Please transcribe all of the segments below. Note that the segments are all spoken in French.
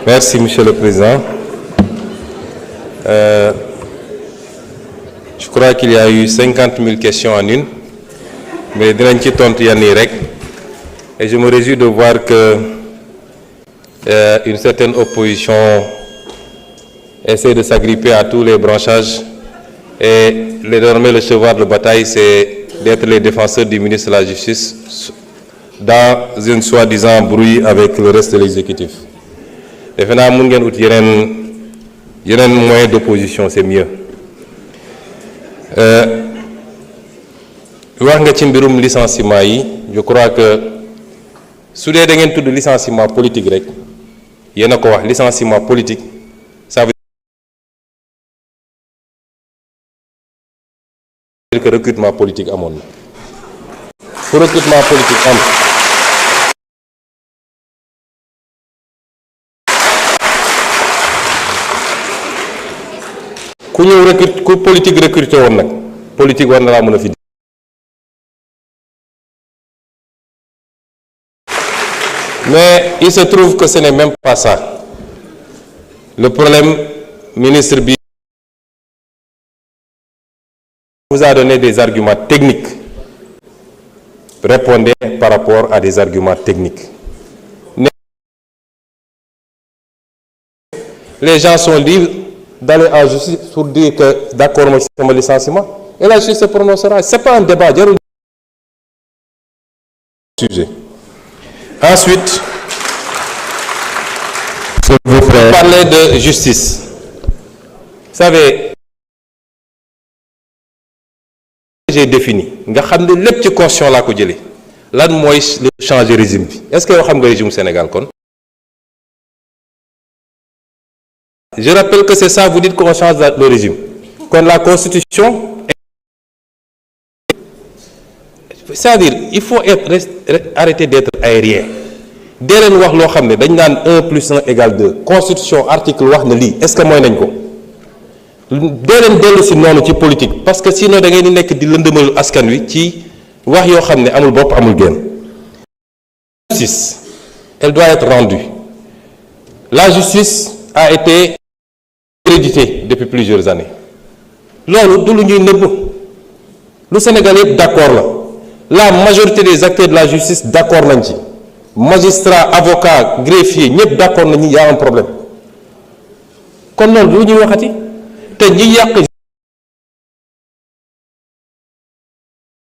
Merci, Monsieur le Président. Je crois qu'il y a eu 50 000 questions en une, mais dinañ ci tontu yenn yi rek. Et je me réjouis de voir que une certaine opposition essaie de s'agripper à tous les branchages. Et désormais, le cheval de bataille, c'est d'être les défenseurs du ministre de la Justice dans une soi-disant brouille avec le reste de l'exécutif. Et finalement, mun ngeen ut yeneen moyen d'opposition, c'est mieux. wax nga ci mbirum licenciement yi, je crois que su dee da ngeen tudd licenciement politique rek yéen a ko wax licenciement politique ça veut dire que recrutement politique amoon na. Pour recrutement politique am ku ñëw recrute ku politique recruté woon nag politique war na laa mën a fi. Mais il se trouve que ce n'est même pas ça. Le problème, ministre Bi vous a donné des arguments techniques. Répondez par rapport à des arguments techniques. Les gens sont libres d'aller en justice pour dire que d'accord, moi c'est mon licenciement. Et la justice se prononcera. Ce n'est pas un débat. Sujet. Ensuite, vous parlez de justice. Vous savez, j'ai défini. Nga xam ne lépp ci constitution laa ko jëlee. Lan mooy le changer régime bi. Est-ce que yow xam nga régime Sénégal kon? Je rappelle que c'est ça, vous dites qu'on change le régime. Kon la constitution. C'est-à-dire, il faut arrêter d'être aérien. Dès leen wax loo xam ne dañ naan 1 plus 1 égale 2 constitution article wax na lii est-ce que mooy nañ ko dee leen dellu si noonu ci politique parce que sinon da ngay di nekk di lëndëmal askan wi ci wax yoo xam ne amul bopp amul génn. La justice, elle doit être rendue. La justice a été héréditée depuis plusieurs années. Loolu du lu ñuy nëbb lu Sénégal yëpp d'accord la majorité des acteurs de la justice d'accord nañ ci. Magistrats, avocats, greffiers, ñëpp d'accord nañu y a un problème. Kon loolu lu ñuy waxati te ñi yàq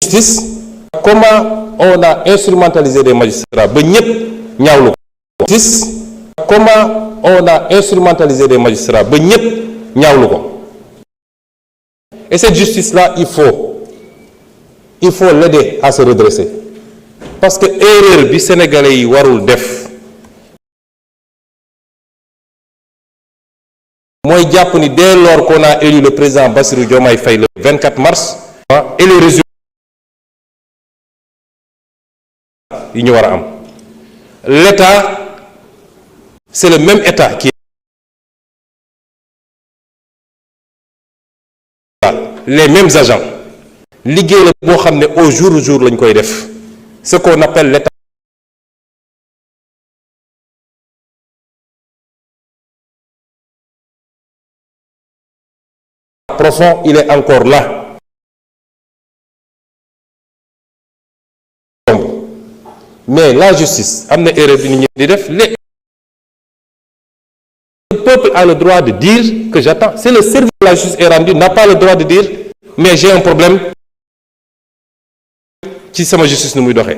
justice comment on a instrumentalisé des magistrats ba ñëpp ñaawlu ko. Justice comment on a instrumentalisé des magistrats ba ñëpp ñaawlu ko. Et cette justice-là, il faut l'aider à se redresser. Parce que erreur bi sénégalais yi warul def mooy jàpp ni dès lors qu'on a élu le président Bassirou Diomaye Faye le 24 mars et les résultats yi ñu war a am l'État c'est le même État qui les mêmes agents liggéey la boo xam ne au jour lañ koy def. Ce qu'on appelle l'État profond, il est encore là. Mais la justice, am na erreur bi nit ñi di def. Le peuple a le droit de dire que j'attends. C'est le service de la justice est rendu, n'a pas le droit de dire mais j'ai un problème. Ci sama justice nu muy doxee.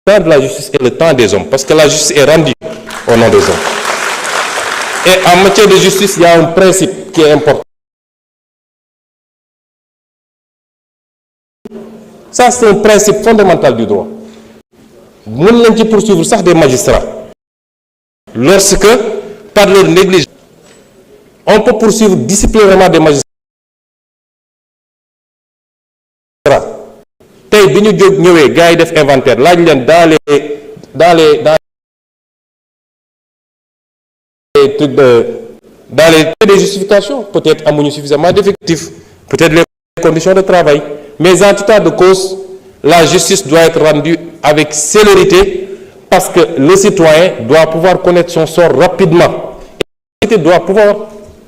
Le temps de la justice est le temps des hommes parce que la justice est rendue au nom des hommes. Et en matière de justice, il y a un principe qui est important. Ça, c'est un principe fondamental du droit. Mën nañ ci poursuivre sax des magistrats. Lorsque, par leur négligence, on peut poursuivre disciplinairement des magistrats. Tey bi ñu jóg ñëwee gars yi def inventaire laaj leen dans les trucs dans les justifications peut-être amuñu suffisamment d'effectifs peut-être les conditions de travail mais en tout état de cause la justice doit être rendue avec célérité, parce que le citoyen doit pouvoir connaître son sort rapidement. La société doit pouvoir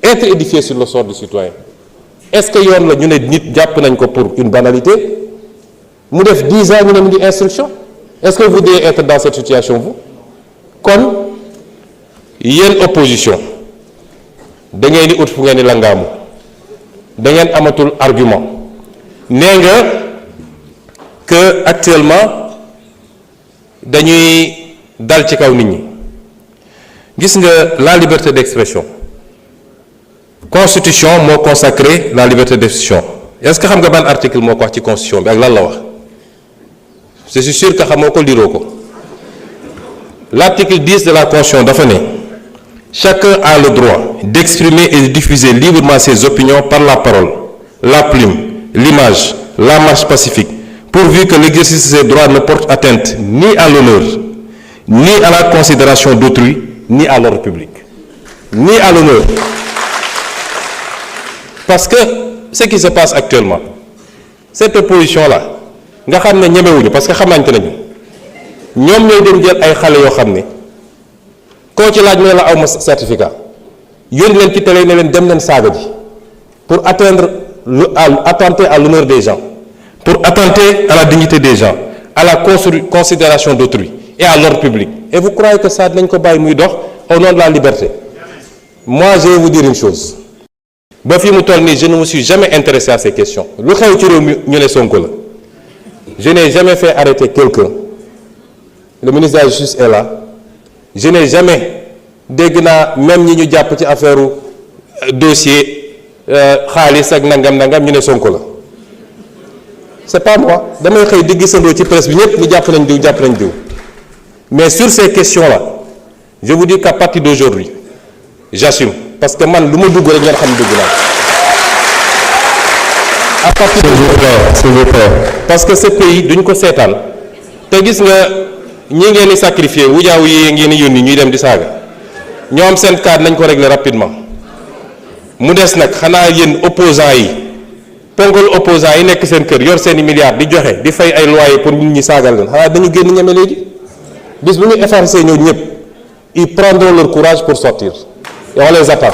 être édifiée sur le sort du citoyen. Est-ce que yoon la ñu ne nit jàpp nañ ko pour une banalité mu def 10 ans ñu ne mu ngi instruction? Est-ce que vous devez être dans cette situation vous? Kon yéen opposition da ngeen di ut fu ngeen di langaamu, da ngeen amatul argument. Nee nga que actuellement dañuy dal ci kaw nit ñi. Gis nga la liberté d'expression, constitution moo consacré la liberté d'expression. Est-ce que xam nga ban article moo ko wax ci constitution bi ak lan la wax? Je suis sûr que xamoo ko liroo ko. L'article 10 de la constitution dafa ne chacun a le droit d'exprimer et de diffuser librement ses opinions par la parole, la plume, l'image, la marche pacifique, pourvu que l'exercice de ces droits ne porte atteinte ni à l'honneur, ni à la considération d'autrui, ni à l'ordre public. Ni à l'honneur. Parce que ce qui se passe actuellement, cette opposition-là, nga xam ne ñemewuñu parce que xamante nañu ñoom ñooy dem jël ay xale yoo xam ne koo ci laaj mu ne la aw ma certificat yónni leen ci télé ne leen dem leen saaga ji pour attenter à l'honneur des gens, pour attenter à la dignité des gens, à la considération d'autrui et à l'ordre public. Et vous croyez que ça nañ ko bàyyi muy dox au nom de la liberté? Moi, je vais vous dire une chose. Ba fi mu toll nii je ne me suis jamais intéressé à ces questions. Lu xew ci réew mi ñu ne Sonko la. Je n'ai jamais fait arrêter quelqu'un. Le ministre de la Justice est là. Je n'ai jamais dégg naa même ñi ñu jàpp ci affaire dossier xaalis ak nangam ñu ne Sonko la. C'est pas moi. Damay xëy di gisandoo ci presse bi ñëpp ñu jàpp nañ diw. Mais sur ces questions-là, je vous dis qu'à partir d'aujourd'hui, j'assume. Parce que man lu ma dugg rek ngeen xam dugg naa. À partir s'il vous plaît. Parce que ce pays duñ ko seetaan te gis nga ñi ngeen di sacrifier wujaaw yi ngeen di yónni ñuy dem di saaga ñoom seen cadre nañ ko régler rapidement. Mu des nag xanaa yéen opposants yi ponkal opposants yi nekk seen kër yor seeni milliards di joxe di fay ay loyer pour nit ñi saagal leen xanaa dañu génn ñeme léegi bis bu ñu effacer ñoo ñëpp ils prendront leur courage pour sortir et on les attend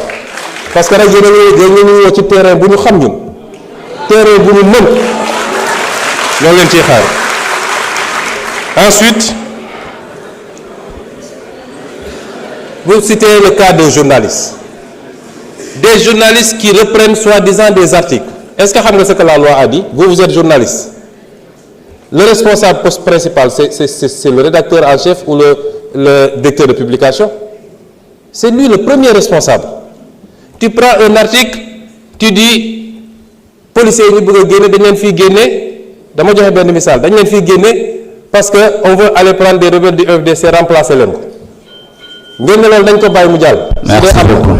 parce que nag yéen ñu woo ci terrain bu ñu xam ñun terrain bu ñu mën ñoo leen ciy xaar. Ensuite vous citez le cas des journalistes qui reprennent soi-disant des articles. Est-ce que xam nga ce que la loi a dit? Vous êtes journaliste. Le responsable principal, c'est le rédacteur en chef ou le directeur de publication? C'est lui le premier responsable. Tu prends un article, tu dis policiers yi ñu bëgg a génne dañ leen fiy génne dama joxe benn misaal dañ leen fiy génne parce que on veut aller prendre des rebelles du FDC remplacer leen ko ngeen ne loolu dañ ko bàyyi mu jàll. Merci beaucoup.